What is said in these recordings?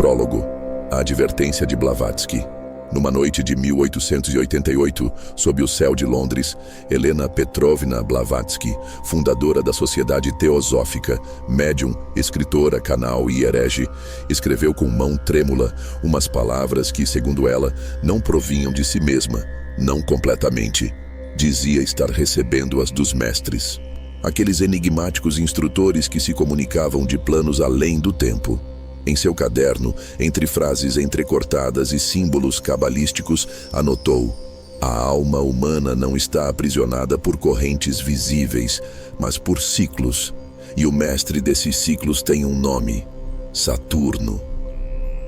Prólogo. A advertência de Blavatsky. Numa noite de 1888, sob o céu de Londres, Helena Petrovna Blavatsky, fundadora da Sociedade Teosófica, médium, escritora, canal e herege, escreveu com mão trêmula umas palavras que, segundo ela, não provinham de si mesma, não completamente. Dizia estar recebendo-as dos mestres, aqueles enigmáticos instrutores que se comunicavam de planos além do tempo. Em seu caderno, entre frases entrecortadas e símbolos cabalísticos, anotou: a alma humana não está aprisionada por correntes visíveis, mas por ciclos. E o mestre desses ciclos tem um nome: Saturno.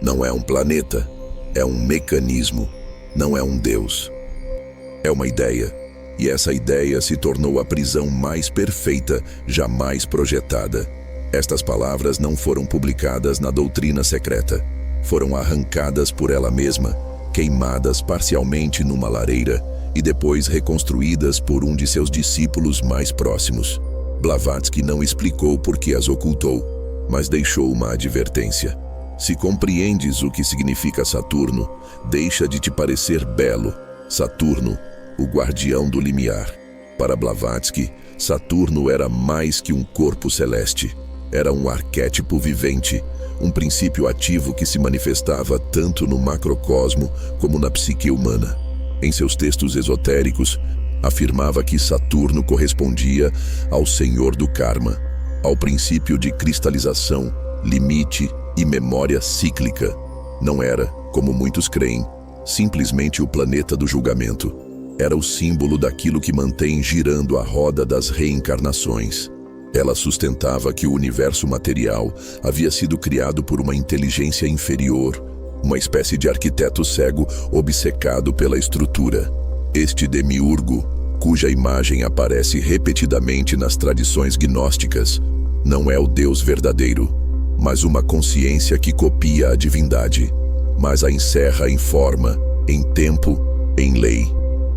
Não é um planeta, é um mecanismo, não é um deus. É uma ideia, e essa ideia se tornou a prisão mais perfeita jamais projetada. Estas palavras não foram publicadas na doutrina secreta. Foram arrancadas por ela mesma, queimadas parcialmente numa lareira e depois reconstruídas por um de seus discípulos mais próximos. Blavatsky não explicou por que as ocultou, mas deixou uma advertência. Se compreendes o que significa Saturno, deixa de te parecer belo. Saturno, o guardião do limiar. Para Blavatsky, Saturno era mais que um corpo celeste. Era um arquétipo vivente, um princípio ativo que se manifestava tanto no macrocosmo como na psique humana. Em seus textos esotéricos, afirmava que Saturno correspondia ao senhor do karma, ao princípio de cristalização, limite e memória cíclica. Não era, como muitos creem, simplesmente o planeta do julgamento. Era o símbolo daquilo que mantém girando a roda das reencarnações. Ela sustentava que o universo material havia sido criado por uma inteligência inferior, uma espécie de arquiteto cego obcecado pela estrutura. Este demiurgo, cuja imagem aparece repetidamente nas tradições gnósticas, não é o Deus verdadeiro, mas uma consciência que copia a divindade, mas a encerra em forma, em tempo, em lei.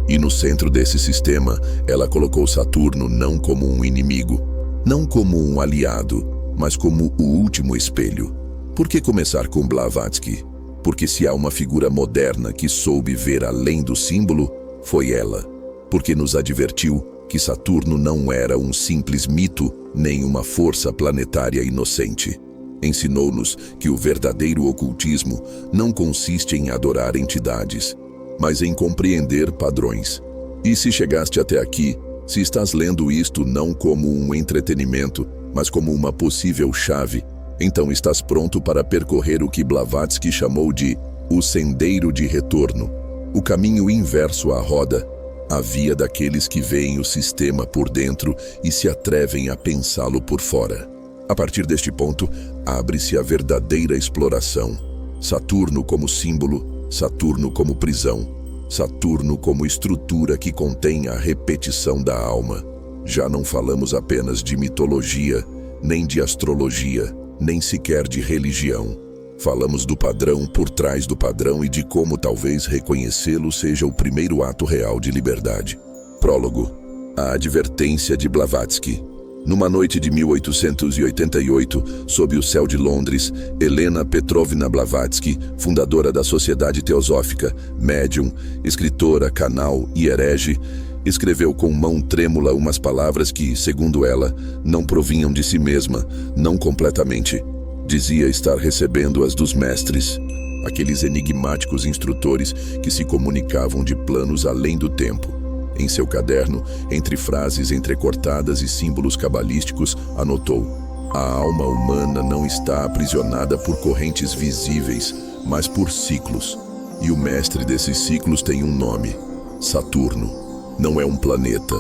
E no centro desse sistema, ela colocou Saturno não como um inimigo, não como um aliado, mas como o último espelho. Por que começar com Blavatsky? Porque se há uma figura moderna que soube ver além do símbolo, foi ela. Porque nos advertiu que Saturno não era um simples mito, nem uma força planetária inocente. Ensinou-nos que o verdadeiro ocultismo não consiste em adorar entidades, mas em compreender padrões. E se chegaste até aqui, se estás lendo isto não como um entretenimento, mas como uma possível chave, então estás pronto para percorrer o que Blavatsky chamou de o sendeiro de retorno, o caminho inverso à roda, a via daqueles que veem o sistema por dentro e se atrevem a pensá-lo por fora. A partir deste ponto, abre-se a verdadeira exploração. Saturno como símbolo, Saturno como prisão, Saturno como estrutura que contém a repetição da alma. Já não falamos apenas de mitologia, nem de astrologia, nem sequer de religião. Falamos do padrão por trás do padrão e de como talvez reconhecê-lo seja o primeiro ato real de liberdade. Prólogo. A advertência de Blavatsky. Numa noite de 1888, sob o céu de Londres, Helena Petrovna Blavatsky, fundadora da Sociedade Teosófica, médium, escritora, canal e herege, escreveu com mão trêmula umas palavras que, segundo ela, não provinham de si mesma, não completamente. Dizia estar recebendo-as dos mestres, aqueles enigmáticos instrutores que se comunicavam de planos além do tempo. Em seu caderno, entre frases entrecortadas e símbolos cabalísticos, anotou: a alma humana não está aprisionada por correntes visíveis, mas por ciclos. E o mestre desses ciclos tem um nome: Saturno. Não é um planeta,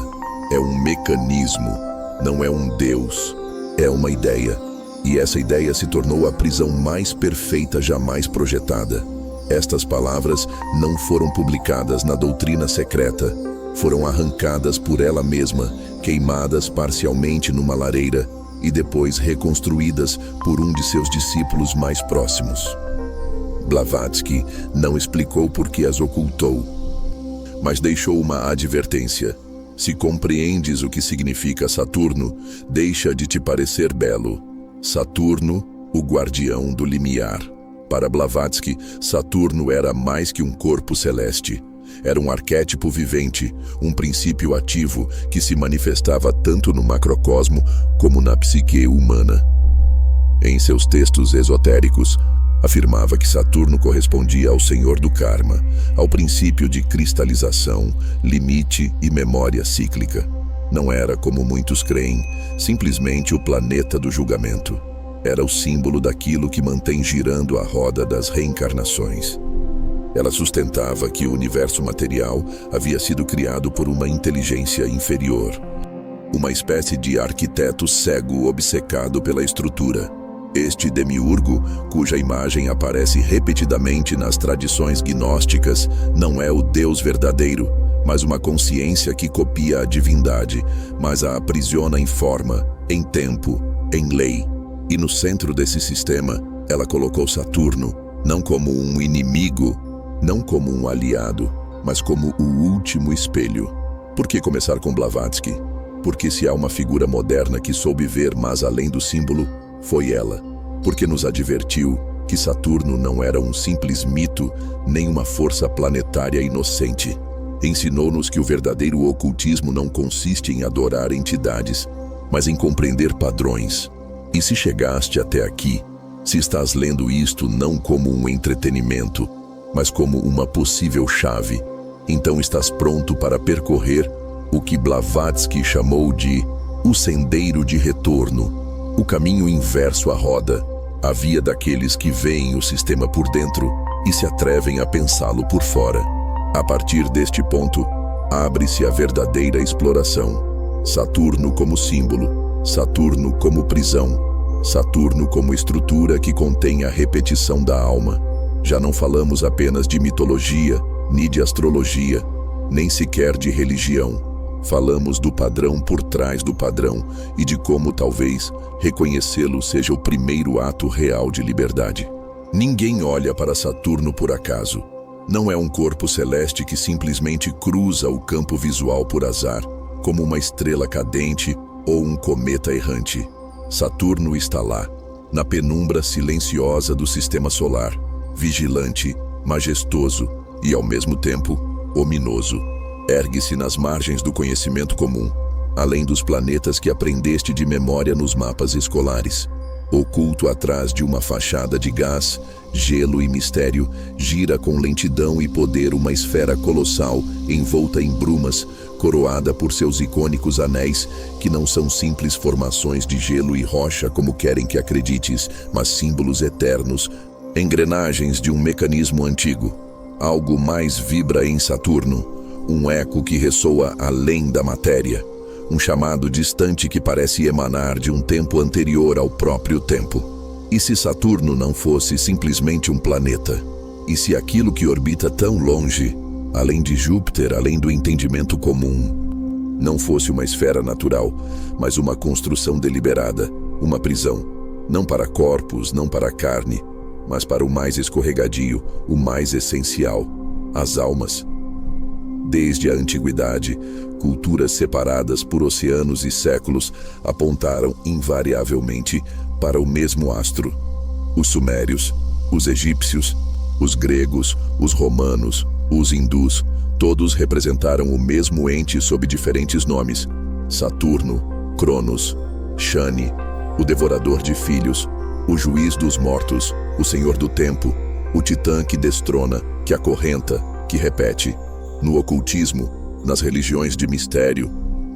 é um mecanismo, não é um deus, é uma ideia. E essa ideia se tornou a prisão mais perfeita jamais projetada. Estas palavras não foram publicadas na doutrina secreta. Foram arrancadas por ela mesma, queimadas parcialmente numa lareira e depois reconstruídas por um de seus discípulos mais próximos. Blavatsky não explicou por que as ocultou, mas deixou uma advertência. Se compreendes o que significa Saturno, deixa de te parecer belo. Saturno, o guardião do limiar. Para Blavatsky, Saturno era mais que um corpo celeste. Era um arquétipo vivente, um princípio ativo que se manifestava tanto no macrocosmo como na psique humana. Em seus textos esotéricos, afirmava que Saturno correspondia ao senhor do karma, ao princípio de cristalização, limite e memória cíclica. Não era, como muitos creem, simplesmente o planeta do julgamento. Era o símbolo daquilo que mantém girando a roda das reencarnações. Ela sustentava que o universo material havia sido criado por uma inteligência inferior, uma espécie de arquiteto cego obcecado pela estrutura. Este demiurgo, cuja imagem aparece repetidamente nas tradições gnósticas, não é o Deus verdadeiro, mas uma consciência que copia a divindade, mas a aprisiona em forma, em tempo, em lei. E no centro desse sistema, ela colocou Saturno, não como um inimigo, não como um aliado, mas como o último espelho. Por que começar com Blavatsky? Porque se há uma figura moderna que soube ver mais além do símbolo, foi ela. Porque nos advertiu que Saturno não era um simples mito, nem uma força planetária inocente. Ensinou-nos que o verdadeiro ocultismo não consiste em adorar entidades, mas em compreender padrões. E se chegaste até aqui, se estás lendo isto não como um entretenimento, mas como uma possível chave, então estás pronto para percorrer o que Blavatsky chamou de o sendeiro de retorno, o caminho inverso à roda, a via daqueles que veem o sistema por dentro e se atrevem a pensá-lo por fora. A partir deste ponto, abre-se a verdadeira exploração. Saturno como símbolo, Saturno como prisão, Saturno como estrutura que contém a repetição da alma. Já não falamos apenas de mitologia, nem de astrologia, nem sequer de religião. Falamos do padrão por trás do padrão e de como talvez reconhecê-lo seja o primeiro ato real de liberdade. Ninguém olha para Saturno por acaso. Não é um corpo celeste que simplesmente cruza o campo visual por azar, como uma estrela cadente ou um cometa errante. Saturno está lá, na penumbra silenciosa do sistema solar, vigilante, majestoso e, ao mesmo tempo, ominoso. Ergue-se nas margens do conhecimento comum, além dos planetas que aprendeste de memória nos mapas escolares. Oculto atrás de uma fachada de gás, gelo e mistério, gira com lentidão e poder uma esfera colossal, envolta em brumas, coroada por seus icônicos anéis, que não são simples formações de gelo e rocha como querem que acredites, mas símbolos eternos, engrenagens de um mecanismo antigo. Algo mais vibra em Saturno, um eco que ressoa além da matéria, um chamado distante que parece emanar de um tempo anterior ao próprio tempo. E se Saturno não fosse simplesmente um planeta? E se aquilo que orbita tão longe, além de Júpiter, além do entendimento comum, não fosse uma esfera natural, mas uma construção deliberada, uma prisão, não para corpos, não para carne, mas para o mais escorregadio, o mais essencial, as almas. Desde a antiguidade, culturas separadas por oceanos e séculos apontaram invariavelmente para o mesmo astro. Os sumérios, os egípcios, os gregos, os romanos, os hindus, todos representaram o mesmo ente sob diferentes nomes: Saturno, Cronos, Shani, o devorador de filhos, o juiz dos mortos, o senhor do tempo, o titã que destrona, que acorrenta, que repete. No ocultismo, nas religiões de mistério,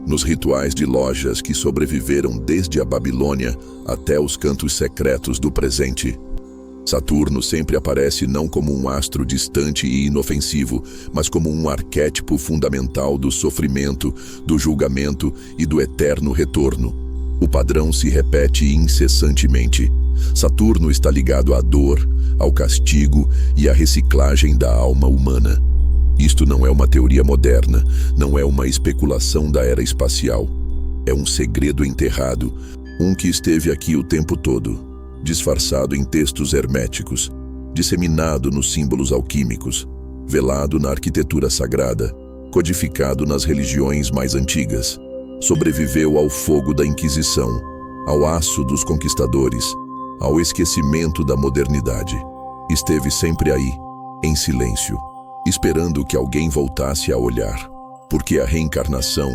nos rituais de lojas que sobreviveram desde a Babilônia até os cantos secretos do presente, Saturno sempre aparece não como um astro distante e inofensivo, mas como um arquétipo fundamental do sofrimento, do julgamento e do eterno retorno. O padrão se repete incessantemente. Saturno está ligado à dor, ao castigo e à reciclagem da alma humana. Isto não é uma teoria moderna, não é uma especulação da era espacial. É um segredo enterrado, um que esteve aqui o tempo todo, disfarçado em textos herméticos, disseminado nos símbolos alquímicos, velado na arquitetura sagrada, codificado nas religiões mais antigas. Sobreviveu ao fogo da Inquisição, ao aço dos conquistadores, ao esquecimento da modernidade. Esteve sempre aí, em silêncio, esperando que alguém voltasse a olhar. Porque a reencarnação,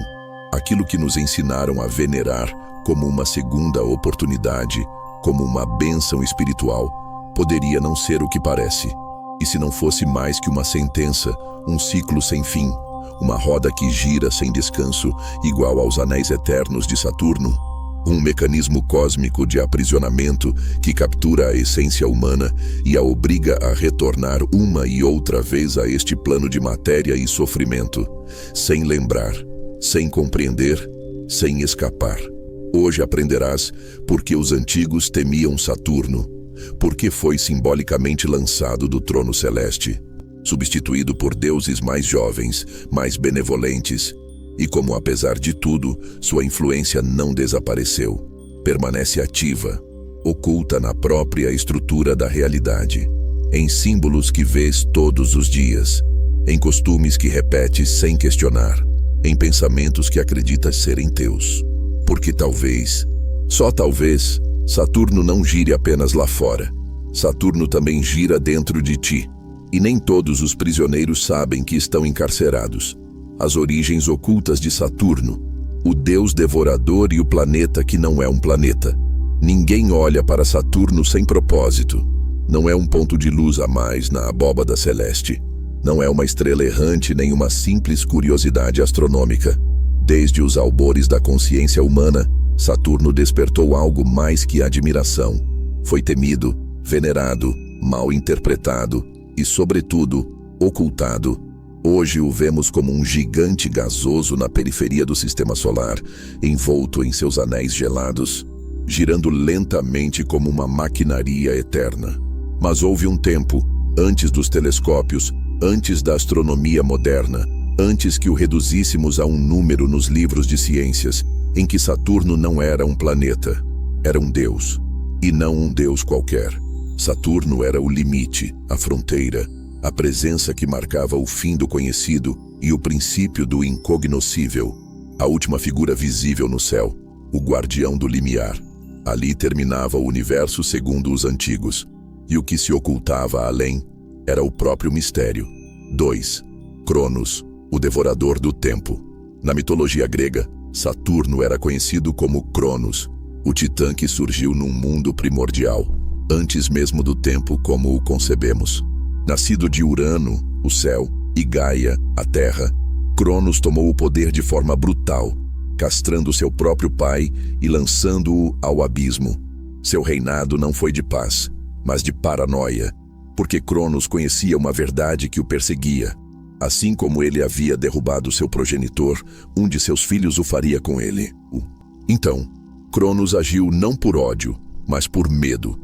aquilo que nos ensinaram a venerar como uma segunda oportunidade, como uma bênção espiritual, poderia não ser o que parece. E se não fosse mais que uma sentença, um ciclo sem fim, uma roda que gira sem descanso, igual aos anéis eternos de Saturno, um mecanismo cósmico de aprisionamento que captura a essência humana e a obriga a retornar uma e outra vez a este plano de matéria e sofrimento, sem lembrar, sem compreender, sem escapar. Hoje aprenderás porque os antigos temiam Saturno, porque foi simbolicamente lançado do trono celeste, substituído por deuses mais jovens, mais benevolentes, e como apesar de tudo, sua influência não desapareceu, permanece ativa, oculta na própria estrutura da realidade, em símbolos que vês todos os dias, em costumes que repetes sem questionar, em pensamentos que acreditas serem teus. Porque talvez, só talvez, Saturno não gire apenas lá fora. Saturno também gira dentro de ti, e nem todos os prisioneiros sabem que estão encarcerados. As origens ocultas de Saturno, o deus devorador e o planeta que não é um planeta. Ninguém olha para Saturno sem propósito. Não é um ponto de luz a mais na abóbada celeste. Não é uma estrela errante nem uma simples curiosidade astronômica. Desde os albores da consciência humana, Saturno despertou algo mais que admiração. Foi temido, venerado, mal interpretado e, sobretudo, ocultado. Hoje o vemos como um gigante gasoso na periferia do sistema solar, envolto em seus anéis gelados, girando lentamente como uma maquinaria eterna. Mas houve um tempo, antes dos telescópios, antes da astronomia moderna, antes que o reduzíssemos a um número nos livros de ciências, em que Saturno não era um planeta, era um deus, e não um deus qualquer. Saturno era o limite, a fronteira, a presença que marcava o fim do conhecido e o princípio do incognoscível, a última figura visível no céu, o guardião do limiar. Ali terminava o universo segundo os antigos, e o que se ocultava além era o próprio mistério. 2. Cronos, o devorador do tempo. Na mitologia grega, Saturno era conhecido como Cronos, o titã que surgiu num mundo primordial, antes mesmo do tempo como o concebemos. Nascido de Urano, o céu, e Gaia, a terra, Cronos tomou o poder de forma brutal, castrando seu próprio pai e lançando-o ao abismo. Seu reinado não foi de paz, mas de paranoia, porque Cronos conhecia uma verdade que o perseguia. Assim como ele havia derrubado seu progenitor, um de seus filhos o faria com ele. Então, Cronos agiu não por ódio, mas por medo.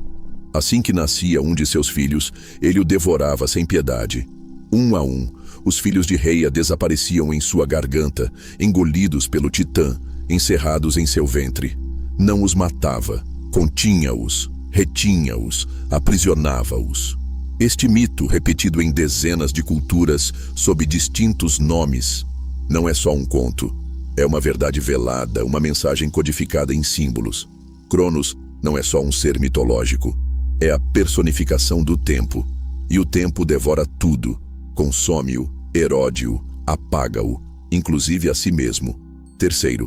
Assim que nascia um de seus filhos, ele o devorava sem piedade. Um a um, os filhos de Reia desapareciam em sua garganta, engolidos pelo titã, encerrados em seu ventre. Não os matava, continha-os, retinha-os, aprisionava-os. Este mito, repetido em dezenas de culturas, sob distintos nomes, não é só um conto. É uma verdade velada, uma mensagem codificada em símbolos. Cronos não é só um ser mitológico. É a personificação do tempo. E o tempo devora tudo, consome-o, erode-o, apaga-o, inclusive a si mesmo. 3.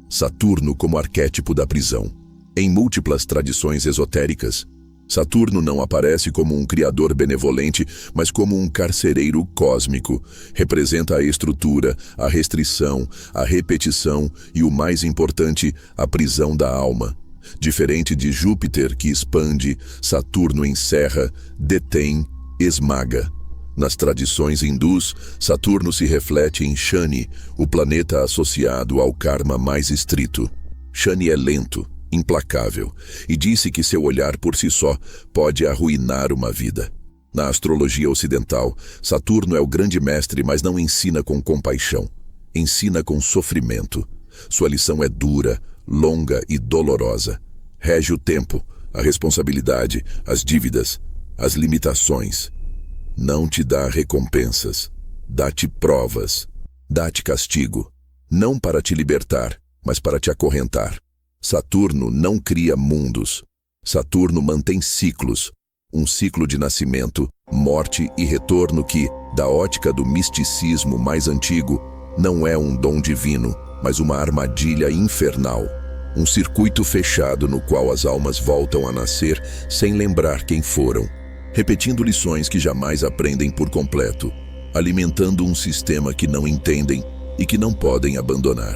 Saturno como arquétipo da prisão. Em múltiplas tradições esotéricas, Saturno não aparece como um criador benevolente, mas como um carcereiro cósmico. Representa a estrutura, a restrição, a repetição e, o mais importante, a prisão da alma. Diferente de Júpiter, que expande, Saturno encerra, detém, esmaga. Nas tradições hindus, Saturno se reflete em Shani, o planeta associado ao karma mais estrito. Shani é lento, implacável, e disse que seu olhar por si só pode arruinar uma vida. Na astrologia ocidental, Saturno é o grande mestre, mas não ensina com compaixão. Ensina com sofrimento. Sua lição é dura, longa e dolorosa. Rege o tempo, a responsabilidade, as dívidas, as limitações. Não te dá recompensas, dá-te provas, dá-te castigo, não para te libertar, mas para te acorrentar. Saturno não cria mundos. Saturno mantém ciclos. um ciclo de nascimento, morte e retorno que, da ótica do misticismo mais antigo, não é um dom divino, mas uma armadilha infernal. Um circuito fechado no qual as almas voltam a nascer sem lembrar quem foram, repetindo lições que jamais aprendem por completo, alimentando um sistema que não entendem e que não podem abandonar.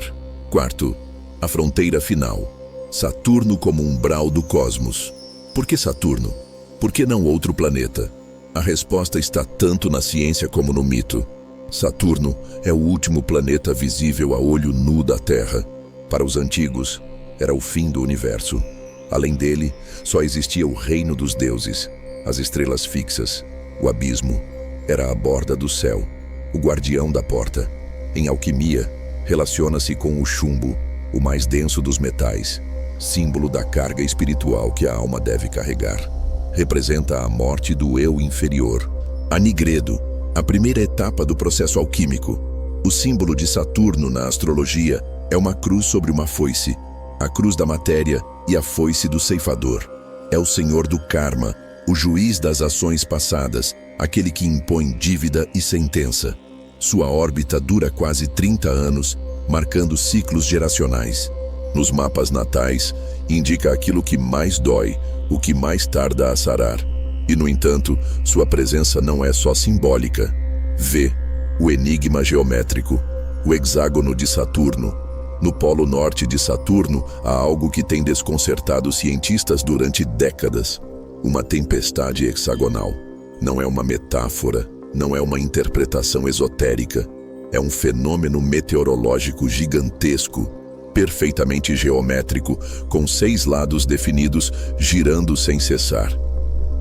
Quarto, a fronteira final. Saturno como umbral do cosmos. Por que Saturno? Por que não outro planeta? A resposta está tanto na ciência como no mito. Saturno é o último planeta visível a olho nu da Terra. Para os antigos, era o fim do universo. Além dele, só existia o reino dos deuses, as estrelas fixas, o abismo. Era a borda do céu, o guardião da porta. Em alquimia, relaciona-se com o chumbo, o mais denso dos metais, símbolo da carga espiritual que a alma deve carregar. Representa a morte do eu inferior. A nigredo, a primeira etapa do processo alquímico. O símbolo de Saturno na astrologia é uma cruz sobre uma foice, a cruz da matéria e a foice do ceifador. É o senhor do karma, o juiz das ações passadas, aquele que impõe dívida e sentença. Sua órbita dura quase 30 anos, marcando ciclos geracionais. Nos mapas natais, indica aquilo que mais dói, o que mais tarda a sarar. E, no entanto, sua presença não é só simbólica. Vê o enigma geométrico, o hexágono de Saturno. No polo norte de Saturno, há algo que tem desconcertado cientistas durante décadas. Uma tempestade hexagonal. Não é uma metáfora, não é uma interpretação esotérica. É um fenômeno meteorológico gigantesco, perfeitamente geométrico, com 6 lados definidos, girando sem cessar.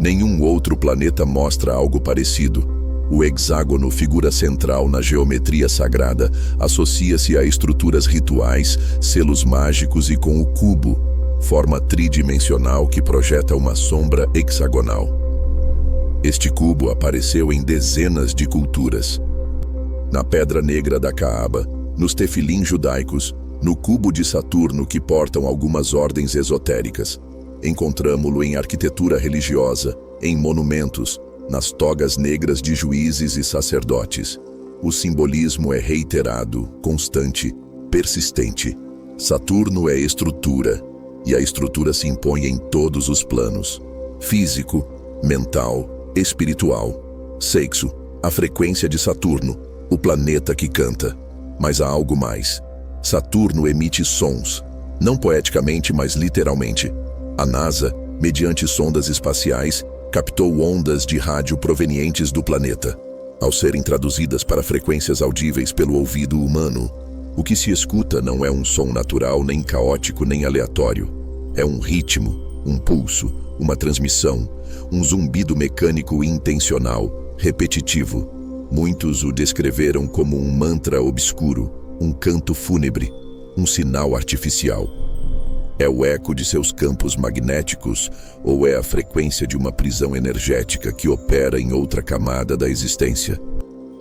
Nenhum outro planeta mostra algo parecido. O hexágono, figura central na geometria sagrada, associa-se a estruturas rituais, selos mágicos e com o cubo, forma tridimensional que projeta uma sombra hexagonal. Este cubo apareceu em dezenas de culturas. Na Pedra Negra da Caaba, nos tefilim judaicos, no cubo de Saturno que portam algumas ordens esotéricas. Encontramo-lo em arquitetura religiosa, em monumentos, nas togas negras de juízes e sacerdotes. O simbolismo é reiterado, constante, persistente. Saturno é estrutura, e a estrutura se impõe em todos os planos: físico, mental, espiritual. Sexo, a frequência de Saturno, o planeta que canta. Mas há algo mais. Saturno emite sons, não poeticamente, mas literalmente. A NASA, mediante sondas espaciais, captou ondas de rádio provenientes do planeta. Ao serem traduzidas para frequências audíveis pelo ouvido humano, o que se escuta não é um som natural, nem caótico, nem aleatório. É um ritmo, um pulso, uma transmissão, um zumbido mecânico intencional, repetitivo. Muitos o descreveram como um mantra obscuro, um canto fúnebre, um sinal artificial. É o eco de seus campos magnéticos ou é a frequência de uma prisão energética que opera em outra camada da existência?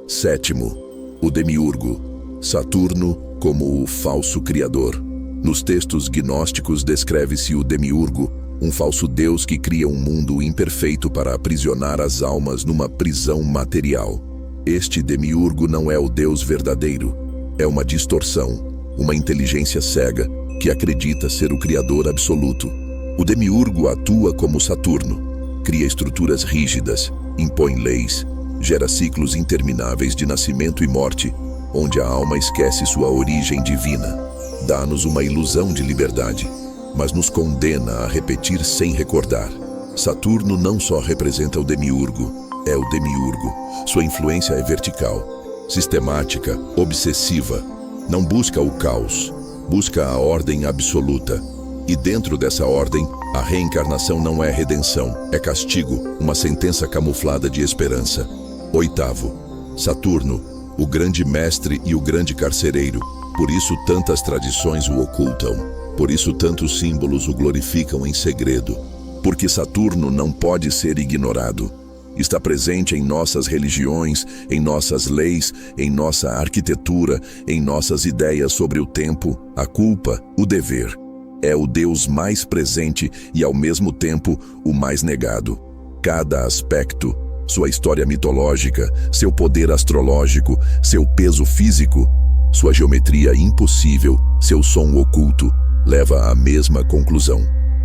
Sétimo, o demiurgo. Saturno como o falso criador. Nos textos gnósticos descreve-se o demiurgo, um falso deus que cria um mundo imperfeito para aprisionar as almas numa prisão material. Este demiurgo não é o Deus verdadeiro. É uma distorção, uma inteligência cega que acredita ser o Criador absoluto. O demiurgo atua como Saturno, cria estruturas rígidas, impõe leis, gera ciclos intermináveis de nascimento e morte, onde a alma esquece sua origem divina. Dá-nos uma ilusão de liberdade, mas nos condena a repetir sem recordar. Saturno não só representa o demiurgo, é o demiurgo. Sua influência é vertical, sistemática, obsessiva. Não busca o caos, busca a ordem absoluta. E dentro dessa ordem, a reencarnação não é redenção, é castigo, uma sentença camuflada de esperança. Oitavo, Saturno, o grande mestre e o grande carcereiro. Por isso tantas tradições o ocultam, por isso tantos símbolos o glorificam em segredo. Porque Saturno não pode ser ignorado. Está presente em nossas religiões, em nossas leis, em nossa arquitetura, em nossas ideias sobre o tempo, a culpa, o dever. É o Deus mais presente e, ao mesmo tempo, o mais negado. Cada aspecto, sua história mitológica, seu poder astrológico, seu peso físico, sua geometria impossível, seu som oculto, leva à mesma conclusão.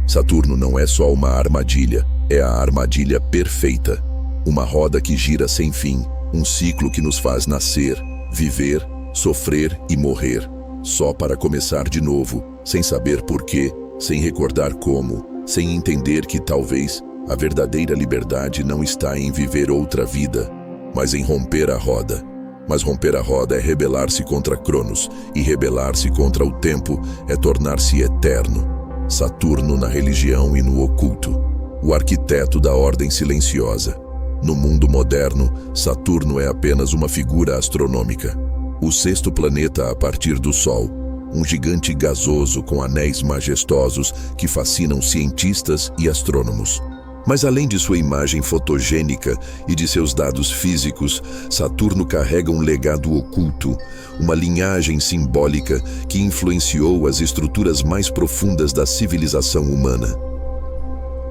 Saturno não é só uma armadilha, é a armadilha perfeita. Uma roda que gira sem fim, um ciclo que nos faz nascer, viver, sofrer e morrer, só para começar de novo, sem saber porquê, sem recordar como, sem entender que talvez a verdadeira liberdade não está em viver outra vida, mas em romper a roda. Mas romper a roda é rebelar-se contra Cronos, e rebelar-se contra o tempo é tornar-se eterno. Saturno na religião e no oculto, o arquiteto da ordem silenciosa. No mundo moderno, Saturno é apenas uma figura astronômica. O sexto planeta a partir do Sol, um gigante gasoso com anéis majestosos que fascinam cientistas e astrônomos. Mas além de sua imagem fotogênica e de seus dados físicos, Saturno carrega um legado oculto, uma linhagem simbólica que influenciou as estruturas mais profundas da civilização humana.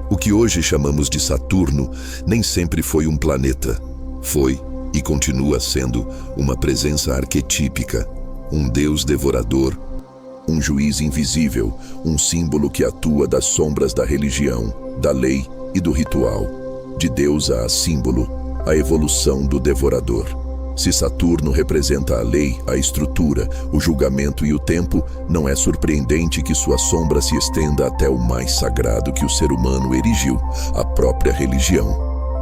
O que hoje chamamos de Saturno nem sempre foi um planeta. Foi, e continua sendo, uma presença arquetípica, um deus devorador, um juiz invisível, um símbolo que atua das sombras da religião, da lei e do ritual, de Deus a símbolo, a evolução do devorador. Se Saturno representa a lei, a estrutura, o julgamento e o tempo, não é surpreendente que sua sombra se estenda até o mais sagrado que o ser humano erigiu, a própria religião.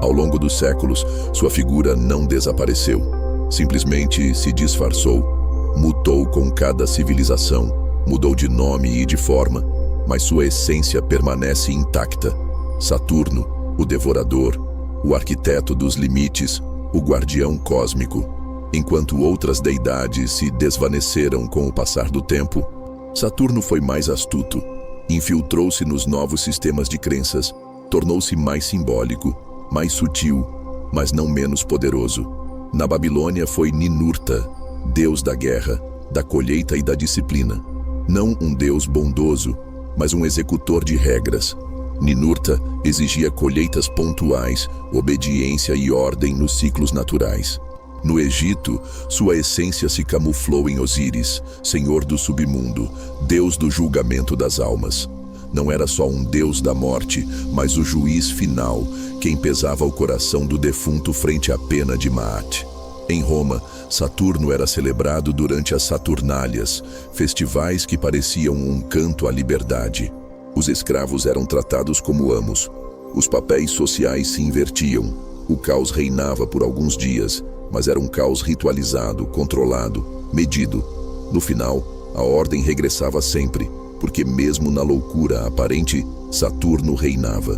Ao longo dos séculos, sua figura não desapareceu, simplesmente se disfarçou, mutou com cada civilização, mudou de nome e de forma, mas sua essência permanece intacta. Saturno, o devorador, o arquiteto dos limites, o guardião cósmico. Enquanto outras deidades se desvaneceram com o passar do tempo, Saturno foi mais astuto, infiltrou-se nos novos sistemas de crenças, tornou-se mais simbólico, mais sutil, mas não menos poderoso. Na Babilônia foi Ninurta, deus da guerra, da colheita e da disciplina. Não um deus bondoso, mas um executor de regras. Ninurta exigia colheitas pontuais, obediência e ordem nos ciclos naturais. No Egito, sua essência se camuflou em Osíris, senhor do submundo, deus do julgamento das almas. Não era só um deus da morte, mas o juiz final, quem pesava o coração do defunto frente à pena de Maat. Em Roma, Saturno era celebrado durante as Saturnálias, festivais que pareciam um canto à liberdade. Os escravos eram tratados como amos. Os papéis sociais se invertiam. O caos reinava por alguns dias, mas era um caos ritualizado, controlado, medido. No final, a ordem regressava sempre, porque mesmo na loucura aparente, Saturno reinava.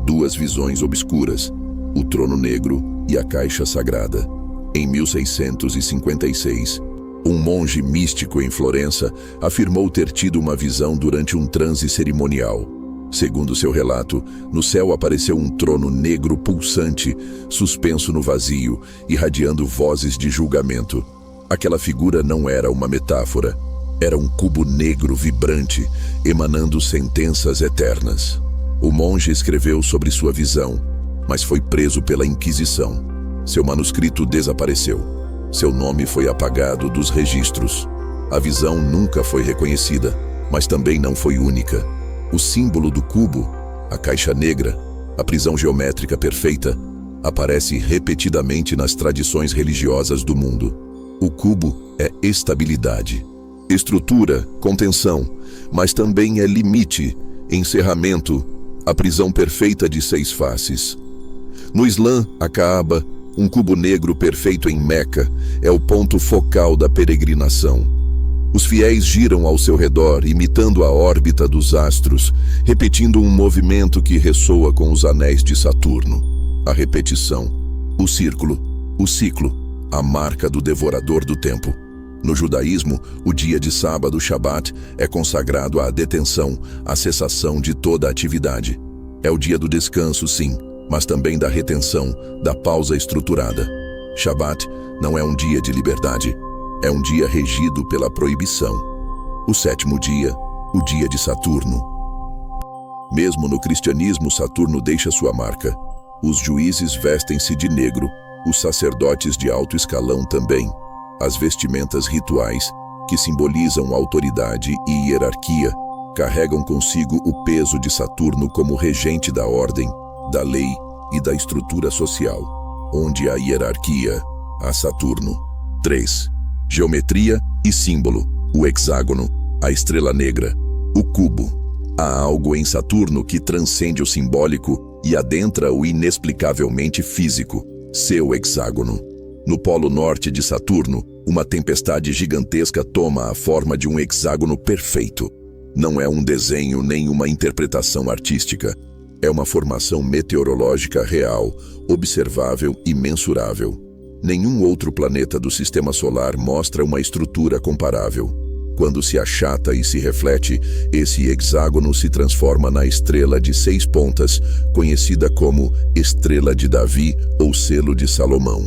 Duas visões obscuras, o trono negro e a caixa sagrada. Em 1656, um monge místico em Florença afirmou ter tido uma visão durante um transe cerimonial. Segundo seu relato, no céu apareceu um trono negro pulsante, suspenso no vazio, irradiando vozes de julgamento. Aquela figura não era uma metáfora, era um cubo negro vibrante, emanando sentenças eternas. O monge escreveu sobre sua visão, mas foi preso pela Inquisição. Seu manuscrito desapareceu. Seu nome foi apagado dos registros. A visão nunca foi reconhecida, mas também não foi única. O símbolo do cubo, a caixa negra, a prisão geométrica perfeita, aparece repetidamente nas tradições religiosas do mundo. O cubo é estabilidade, estrutura, contenção, mas também é limite, encerramento, a prisão perfeita de 6 faces. No Islã, a Kaaba, um cubo negro perfeito em Meca, é o ponto focal da peregrinação. Os fiéis giram ao seu redor, imitando a órbita dos astros, repetindo um movimento que ressoa com os anéis de Saturno. A repetição, o círculo, o ciclo, a marca do devorador do tempo. No judaísmo, o dia de sábado, Shabat, é consagrado à detenção, à cessação de toda atividade. É o dia do descanso, sim, mas também da retenção, da pausa estruturada. Shabat não é um dia de liberdade, é um dia regido pela proibição. O 7º dia, o dia de Saturno. Mesmo no cristianismo, Saturno deixa sua marca. Os juízes vestem-se de negro, os sacerdotes de alto escalão também. As vestimentas rituais, que simbolizam autoridade e hierarquia, carregam consigo o peso de Saturno como regente da ordem, da lei e da estrutura social. Onde há hierarquia, há Saturno. 3. Geometria e símbolo. O hexágono, a estrela negra, o cubo. Há algo em Saturno que transcende o simbólico e adentra o inexplicavelmente físico, seu hexágono. No polo norte de Saturno, uma tempestade gigantesca toma a forma de um hexágono perfeito. Não é um desenho nem uma interpretação artística. É uma formação meteorológica real, observável e mensurável. Nenhum outro planeta do Sistema Solar mostra uma estrutura comparável. Quando se achata e se reflete, esse hexágono se transforma na estrela de 6 pontas, conhecida como Estrela de Davi ou Selo de Salomão.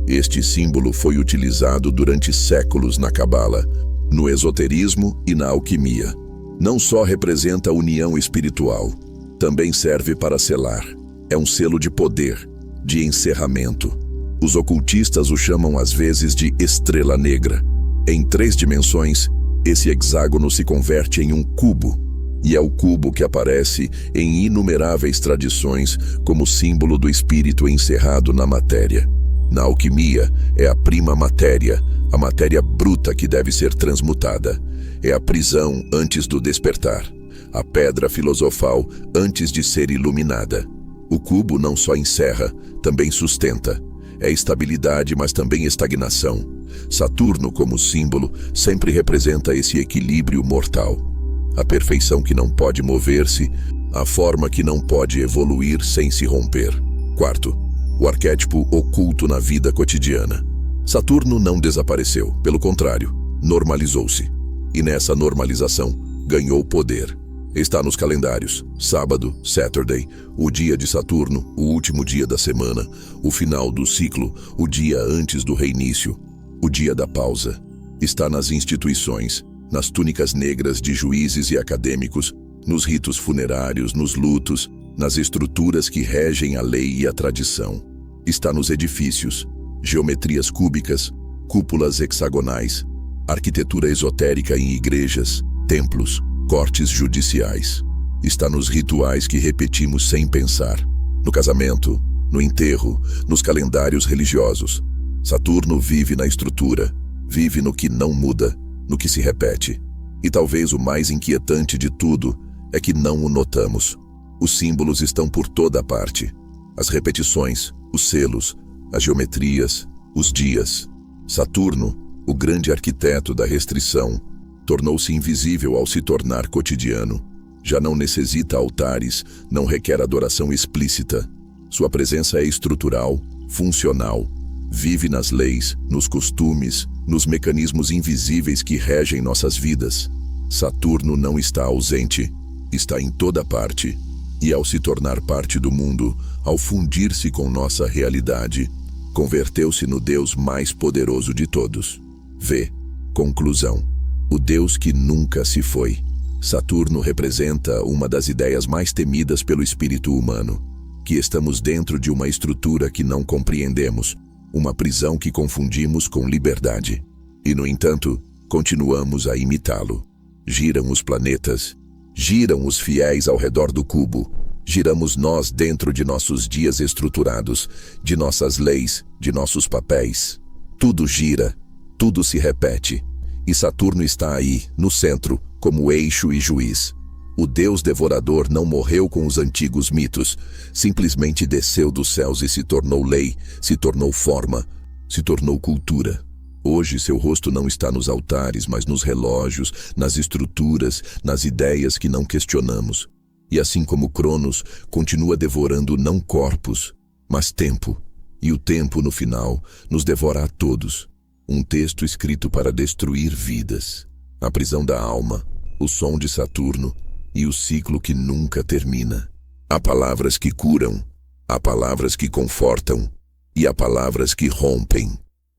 Este símbolo foi utilizado durante séculos na Cabala, no esoterismo e na alquimia. Não só representa a união espiritual, também serve para selar. É um selo de poder, de encerramento. Os ocultistas o chamam às vezes de estrela negra. Em 3 dimensões, esse hexágono se converte em um cubo, e é o cubo que aparece em inumeráveis tradições como símbolo do espírito encerrado na matéria. Na alquimia, é a prima matéria, a matéria bruta que deve ser transmutada. É a prisão antes do despertar, a pedra filosofal antes de ser iluminada. O cubo não só encerra, também sustenta. É estabilidade, mas também estagnação. Saturno, como símbolo, sempre representa esse equilíbrio mortal. A perfeição que não pode mover-se, a forma que não pode evoluir sem se romper. 4. O arquétipo oculto na vida cotidiana. Saturno não desapareceu, pelo contrário, normalizou-se. E nessa normalização, ganhou poder. Está nos calendários. Sábado, Saturday, o dia de Saturno, o último dia da semana, o final do ciclo, o dia antes do reinício, o dia da pausa. Está nas instituições, nas túnicas negras de juízes e acadêmicos, nos ritos funerários, nos lutos, nas estruturas que regem a lei e a tradição. Está nos edifícios, geometrias cúbicas, cúpulas hexagonais, arquitetura esotérica em igrejas, templos, cortes judiciais. Está nos rituais que repetimos sem pensar, no casamento, no enterro, nos calendários religiosos. Saturno vive na estrutura, vive no que não muda, no que se repete. E talvez o mais inquietante de tudo é que não o notamos. Os símbolos estão por toda parte. As repetições, os selos, as geometrias, os dias. Saturno, o grande arquiteto da restrição, tornou-se invisível ao se tornar cotidiano. Já não necessita altares, não requer adoração explícita. Sua presença é estrutural, funcional. Vive nas leis, nos costumes, nos mecanismos invisíveis que regem nossas vidas. Saturno não está ausente, está em toda parte. E ao se tornar parte do mundo, ao fundir-se com nossa realidade, converteu-se no Deus mais poderoso de todos. V. Conclusão. O Deus que nunca se foi. Saturno representa uma das ideias mais temidas pelo espírito humano, que estamos dentro de uma estrutura que não compreendemos, uma prisão que confundimos com liberdade. E, no entanto, continuamos a imitá-lo. Giram os planetas, giram os fiéis ao redor do cubo, giramos nós dentro de nossos dias estruturados, de nossas leis, de nossos papéis. Tudo gira, tudo se repete. E Saturno está aí, no centro, como eixo e juiz. O Deus devorador não morreu com os antigos mitos, simplesmente desceu dos céus e se tornou lei, se tornou forma, se tornou cultura. Hoje seu rosto não está nos altares, mas nos relógios, nas estruturas, nas ideias que não questionamos. E assim como Cronos, continua devorando não corpos, mas tempo. E o tempo, no final, nos devora a todos. Um texto escrito para destruir vidas. A prisão da alma, o som de Saturno e o ciclo que nunca termina. Há palavras que curam, há palavras que confortam e há palavras que rompem.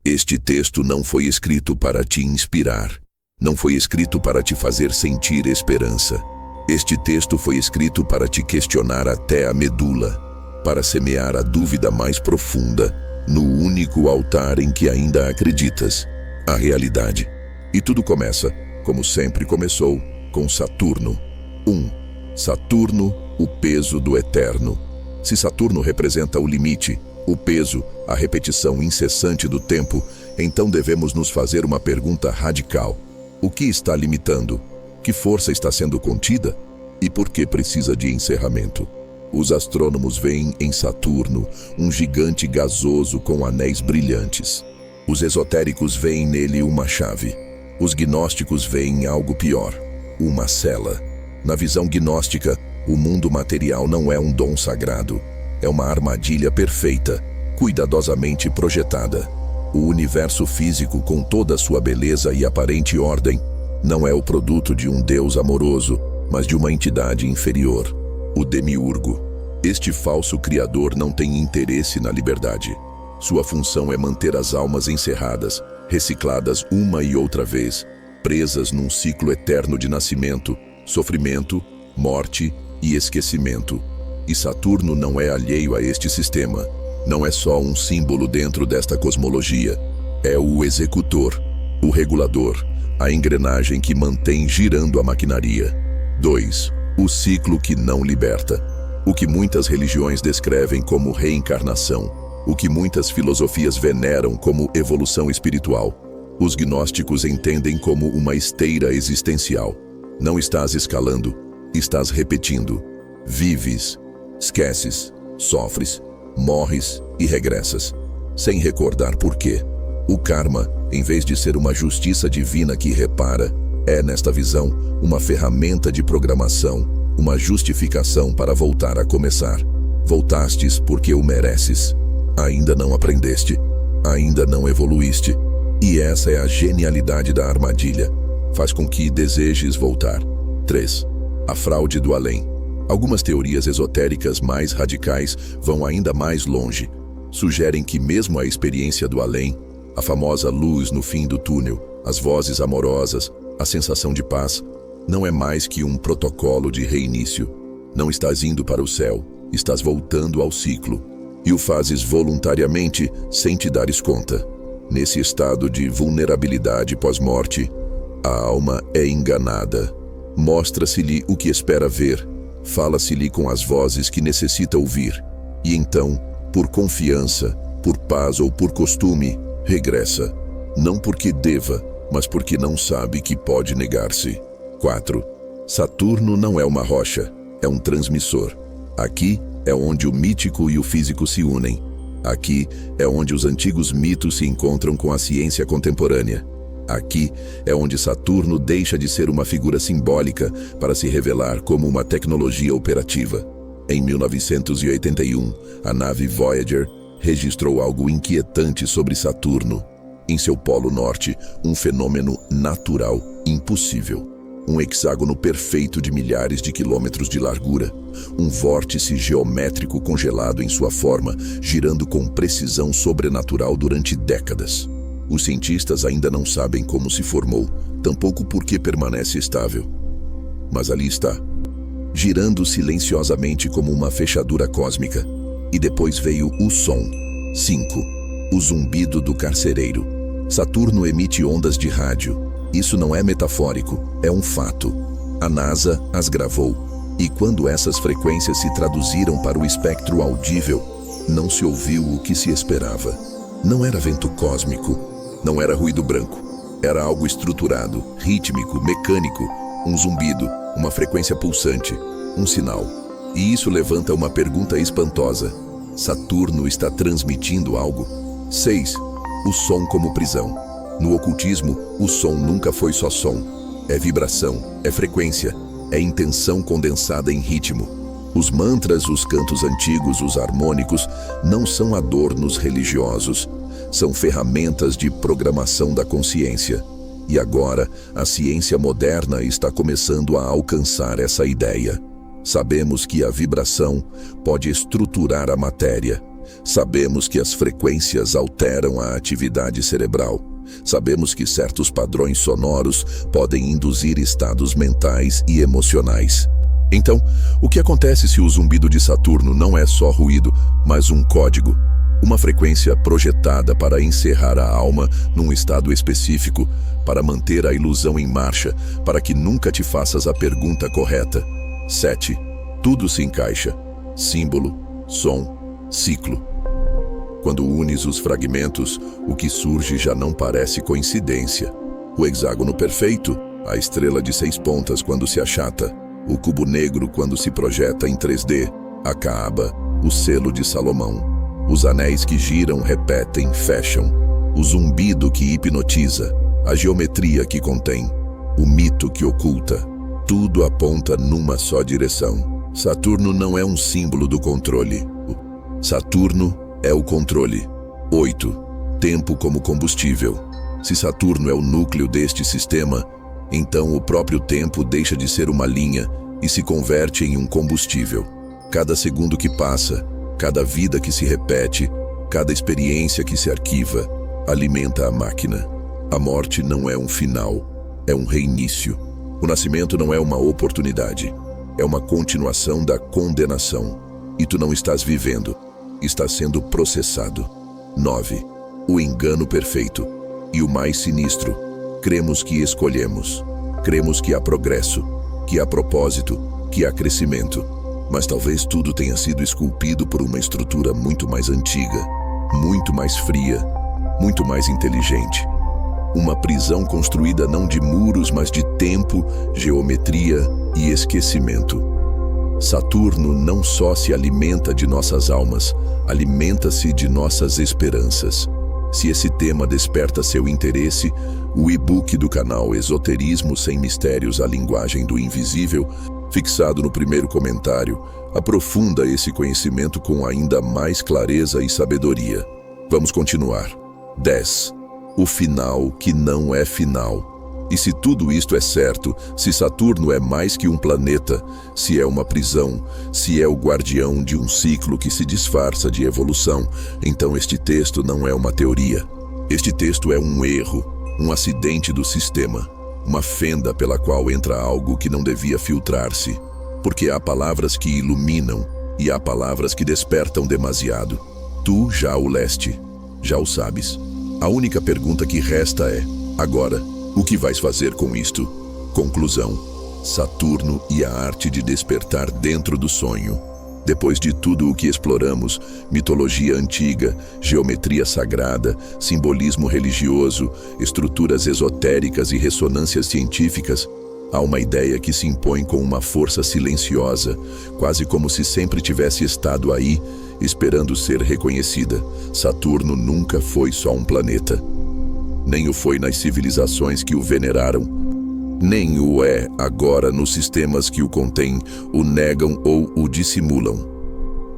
Este texto não foi escrito para te inspirar, não foi escrito para te fazer sentir esperança. Este texto foi escrito para te questionar até a medula. para semear a dúvida mais profunda no único altar em que ainda acreditas, a realidade. E tudo começa, como sempre começou, com Saturno. 1. Saturno, o peso do eterno. Se Saturno representa o limite, o peso, a repetição incessante do tempo, então devemos nos fazer uma pergunta radical. O que está limitando? Que força está sendo contida? E por que precisa de encerramento? Os astrônomos veem em Saturno um gigante gasoso com anéis brilhantes. Os esotéricos veem nele uma chave. Os gnósticos veem algo pior, uma cela. Na visão gnóstica, o mundo material não é um dom sagrado. É uma armadilha perfeita, cuidadosamente projetada. O universo físico, com toda a sua beleza e aparente ordem, não é o produto de um Deus amoroso, mas de uma entidade inferior, o demiurgo. Este falso criador não tem interesse na liberdade. Sua função é manter as almas encerradas, recicladas uma e outra vez, presas num ciclo eterno de nascimento, sofrimento, morte e esquecimento. E Saturno não é alheio a este sistema. Não é só um símbolo dentro desta cosmologia. É o executor, o regulador, a engrenagem que mantém girando a maquinaria. 2. O ciclo que não liberta. O que muitas religiões descrevem como reencarnação. O que muitas filosofias veneram como evolução espiritual. Os gnósticos entendem como uma esteira existencial. Não estás escalando, estás repetindo. Vives, esqueces, sofres, morres e regressas, sem recordar por quê. O karma, em vez de ser uma justiça divina que repara, é, nesta visão, uma ferramenta de programação, uma justificação para voltar a começar. Voltastes porque o mereces. Ainda não aprendeste, ainda não evoluíste. E essa é a genialidade da armadilha. Faz com que desejes voltar. 3. A fraude do além. Algumas teorias esotéricas mais radicais vão ainda mais longe. Sugerem que mesmo a experiência do além, a famosa luz no fim do túnel, as vozes amorosas, a sensação de paz, não é mais que um protocolo de reinício. Não estás indo para o céu, estás voltando ao ciclo. E o fazes voluntariamente, sem te dares conta. Nesse estado de vulnerabilidade pós-morte, a alma é enganada. Mostra-se-lhe o que espera ver. Fala-se-lhe com as vozes que necessita ouvir. E então, por confiança, por paz ou por costume, regressa. Não porque deva, mas porque não sabe que pode negar-se. 4. Saturno não é uma rocha, é um transmissor. Aqui é onde o mítico e o físico se unem. Aqui é onde os antigos mitos se encontram com a ciência contemporânea. Aqui é onde Saturno deixa de ser uma figura simbólica para se revelar como uma tecnologia operativa. Em 1981, a nave Voyager registrou algo inquietante sobre Saturno. Em seu polo norte, um fenômeno natural impossível. Um hexágono perfeito de milhares de quilômetros de largura. Um vórtice geométrico congelado em sua forma, girando com precisão sobrenatural durante décadas. Os cientistas ainda não sabem como se formou, tampouco por que permanece estável. Mas ali está, girando silenciosamente como uma fechadura cósmica. E depois veio o som. 5. O zumbido do carcereiro. Saturno emite ondas de rádio. Isso não é metafórico, é um fato. A NASA as gravou. E quando essas frequências se traduziram para o espectro audível, não se ouviu o que se esperava. Não era vento cósmico. Não era ruído branco. Era algo estruturado, rítmico, mecânico. Um zumbido, uma frequência pulsante, um sinal. E isso levanta uma pergunta espantosa. Saturno está transmitindo algo? 6. O som como prisão. No ocultismo, o som nunca foi só som. É vibração, é frequência, é intenção condensada em ritmo. Os mantras, os cantos antigos, os harmônicos, não são adornos religiosos. São ferramentas de programação da consciência. E agora, a ciência moderna está começando a alcançar essa ideia. Sabemos que a vibração pode estruturar a matéria. Sabemos que as frequências alteram a atividade cerebral. Sabemos que certos padrões sonoros podem induzir estados mentais e emocionais. Então, o que acontece se o zumbido de Saturno não é só ruído, mas um código? Uma frequência projetada para encerrar a alma num estado específico, para manter a ilusão em marcha, para que nunca te faças a pergunta correta. 7. Tudo se encaixa. Símbolo, som, ciclo. Quando unes os fragmentos, o que surge já não parece coincidência. O hexágono perfeito, a estrela de 6 pontas quando se achata, o cubo negro quando se projeta em 3D, a Caaba, o selo de Salomão. Os anéis que giram, repetem, fecham. O zumbido que hipnotiza, a geometria que contém, o mito que oculta. Tudo aponta numa só direção. Saturno não é um símbolo do controle. Saturno é o controle. 8. Tempo como combustível. Se Saturno é o núcleo deste sistema, então o próprio tempo deixa de ser uma linha e se converte em um combustível. Cada segundo que passa, cada vida que se repete, cada experiência que se arquiva, alimenta a máquina. A morte não é um final, é um reinício. O nascimento não é uma oportunidade, é uma continuação da condenação. E tu não estás vivendo, estás sendo processado. 9. O engano perfeito. E o mais sinistro, cremos que escolhemos. Cremos que há progresso, que há propósito, que há crescimento. Mas talvez tudo tenha sido esculpido por uma estrutura muito mais antiga, muito mais fria, muito mais inteligente. Uma prisão construída não de muros, mas de tempo, geometria e esquecimento. Saturno não só se alimenta de nossas almas, alimenta-se de nossas esperanças. Se esse tema desperta seu interesse, o e-book do canal Esoterismo Sem Mistérios, a Linguagem do Invisível, fixado no primeiro comentário, aprofunda esse conhecimento com ainda mais clareza e sabedoria. Vamos continuar. 10. O final que não é final. E se tudo isto é certo, se Saturno é mais que um planeta, se é uma prisão, se é o guardião de um ciclo que se disfarça de evolução, então este texto não é uma teoria. Este texto é um erro, um acidente do sistema, uma fenda pela qual entra algo que não devia filtrar-se, porque há palavras que iluminam e há palavras que despertam demasiado. Tu já o leste, já o sabes. A única pergunta que resta é, agora, o que vais fazer com isto? Conclusão. Saturno e a arte de despertar dentro do sonho. Depois de tudo o que exploramos, mitologia antiga, geometria sagrada, simbolismo religioso, estruturas esotéricas e ressonâncias científicas, há uma ideia que se impõe com uma força silenciosa, quase como se sempre tivesse estado aí, esperando ser reconhecida. Saturno nunca foi só um planeta. Nem o foi nas civilizações que o veneraram, nem o é agora nos sistemas que o contêm, o negam ou o dissimulam.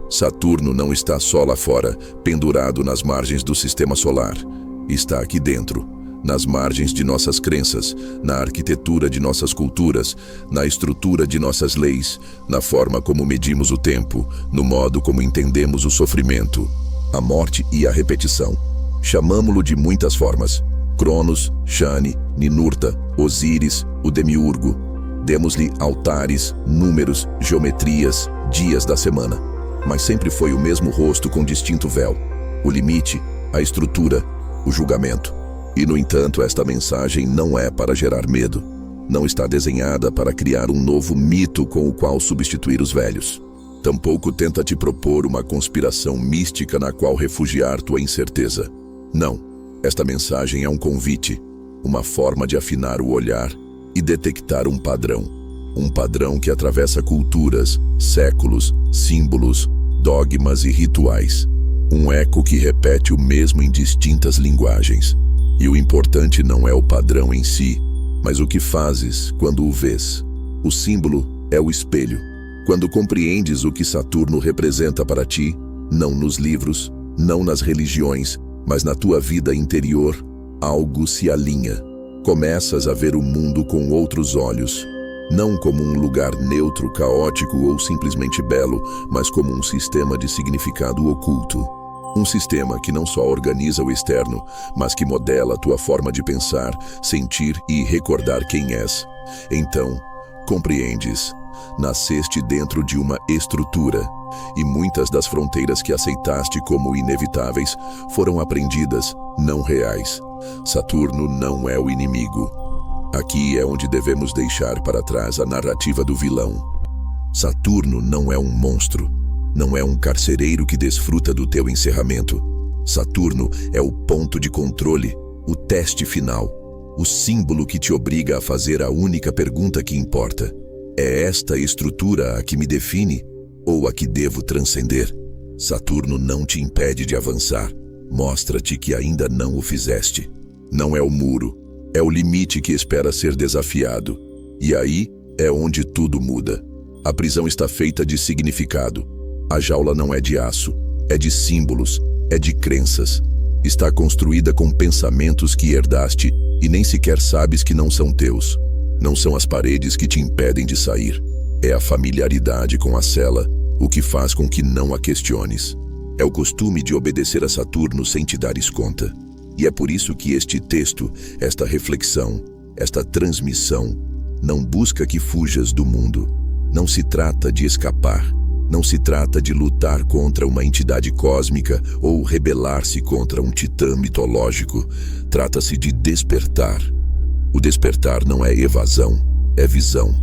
Saturno não está só lá fora, pendurado nas margens do sistema solar. Está aqui dentro, nas margens de nossas crenças, na arquitetura de nossas culturas, na estrutura de nossas leis, na forma como medimos o tempo, no modo como entendemos o sofrimento, a morte e a repetição. Chamamo-lo de muitas formas. Cronos, Shani, Ninurta, Osíris, o Demiurgo. Demos-lhe altares, números, geometrias, dias da semana. Mas sempre foi o mesmo rosto com distinto véu. O limite, a estrutura, o julgamento. E, no entanto, esta mensagem não é para gerar medo. Não está desenhada para criar um novo mito com o qual substituir os velhos. Tampouco tenta te propor uma conspiração mística na qual refugiar tua incerteza. Não. Esta mensagem é um convite, uma forma de afinar o olhar e detectar um padrão que atravessa culturas, séculos, símbolos, dogmas e rituais. Um eco que repete o mesmo em distintas linguagens. E o importante não é o padrão em si, mas o que fazes quando o vês. O símbolo é o espelho. Quando compreendes o que Saturno representa para ti, não nos livros, não nas religiões, mas na tua vida interior, algo se alinha. Começas a ver o mundo com outros olhos, não como um lugar neutro, caótico ou simplesmente belo, mas como um sistema de significado oculto. Um sistema que não só organiza o externo, mas que modela a tua forma de pensar, sentir e recordar quem és. Então, compreendes. nasceste dentro de uma estrutura, e muitas das fronteiras que aceitaste como inevitáveis foram aprendidas, não reais. Saturno não é o inimigo. Aqui é onde devemos deixar para trás a narrativa do vilão. Saturno não é um monstro, não é um carcereiro que desfruta do teu encerramento. Saturno é o ponto de controle, o teste final, o símbolo que te obriga a fazer a única pergunta que importa. É esta estrutura a que me define ou a que devo transcender? Saturno não te impede de avançar, mostra-te que ainda não o fizeste. Não é o muro, é o limite que espera ser desafiado. E aí é onde tudo muda. A prisão está feita de significado. A jaula não é de aço, é de símbolos, é de crenças. Está construída com pensamentos que herdaste e nem sequer sabes que não são teus. Não são as paredes que te impedem de sair. É a familiaridade com a cela, o que faz com que não a questiones. É o costume de obedecer a Saturno sem te dares conta. E é por isso que este texto, esta reflexão, esta transmissão, não busca que fujas do mundo. Não se trata de escapar. Não se trata de lutar contra uma entidade cósmica ou rebelar-se contra um titã mitológico. Trata-se de despertar. O despertar não é evasão, é visão.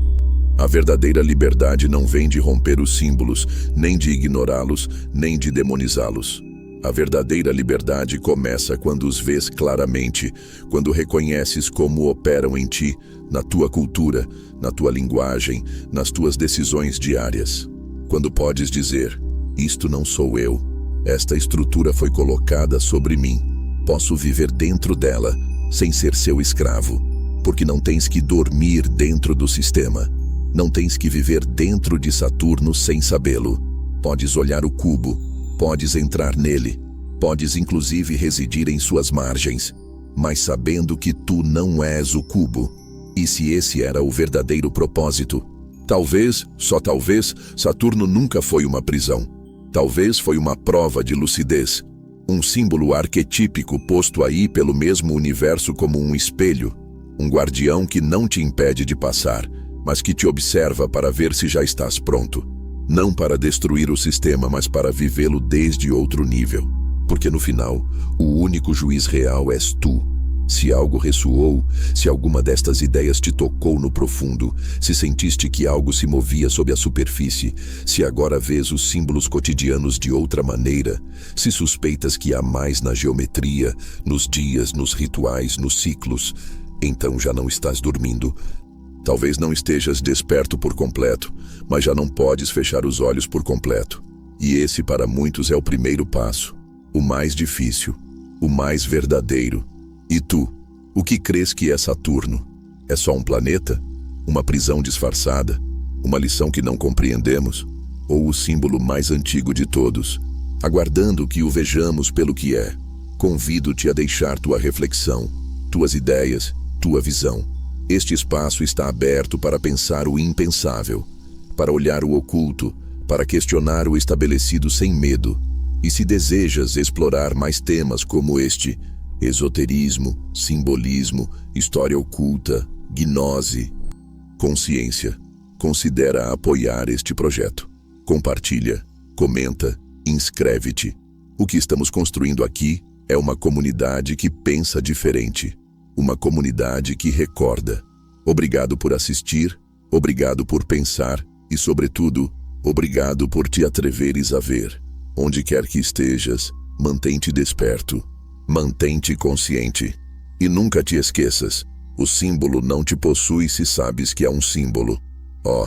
A verdadeira liberdade não vem de romper os símbolos, nem de ignorá-los, nem de demonizá-los. A verdadeira liberdade começa quando os vês claramente, quando reconheces como operam em ti, na tua cultura, na tua linguagem, nas tuas decisões diárias. Quando podes dizer, isto não sou eu, esta estrutura foi colocada sobre mim. Posso viver dentro dela, sem ser seu escravo, porque não tens que dormir dentro do sistema. Não tens que viver dentro de Saturno sem sabê-lo. Podes olhar o cubo, podes entrar nele, podes inclusive residir em suas margens, mas sabendo que tu não és o cubo. E se esse era o verdadeiro propósito? Talvez, só talvez, Saturno nunca foi uma prisão. Talvez foi uma prova de lucidez. Um símbolo arquetípico posto aí pelo mesmo universo como um espelho. Um guardião que não te impede de passar, mas que te observa para ver se já estás pronto. Não para destruir o sistema, mas para vivê-lo desde outro nível. Porque no final, o único juiz real és tu. Se algo ressoou, se alguma destas ideias te tocou no profundo, se sentiste que algo se movia sob a superfície, se agora vês os símbolos cotidianos de outra maneira, se suspeitas que há mais na geometria, nos dias, nos rituais, nos ciclos, então já não estás dormindo. Talvez não estejas desperto por completo, mas já não podes fechar os olhos por completo. E esse para muitos é o primeiro passo, o mais difícil, o mais verdadeiro. E tu, o que crês que é Saturno? É só um planeta? Uma prisão disfarçada? Uma lição que não compreendemos? Ou o símbolo mais antigo de todos? Aguardando que o vejamos pelo que é, convido-te a deixar tua reflexão, tuas ideias, tua visão. Este espaço está aberto para pensar o impensável, para olhar o oculto, para questionar o estabelecido sem medo. E se desejas explorar mais temas como este, esoterismo, simbolismo, história oculta, gnose, consciência, considera apoiar este projeto. Compartilha, comenta, inscreve-te. O que estamos construindo aqui é uma comunidade que pensa diferente. Uma comunidade que recorda. Obrigado por assistir, obrigado por pensar e, sobretudo, obrigado por te atreveres a ver. Onde quer que estejas, mantém-te desperto, mantém-te consciente. E nunca te esqueças, o símbolo não te possui se sabes que é um símbolo. Oh,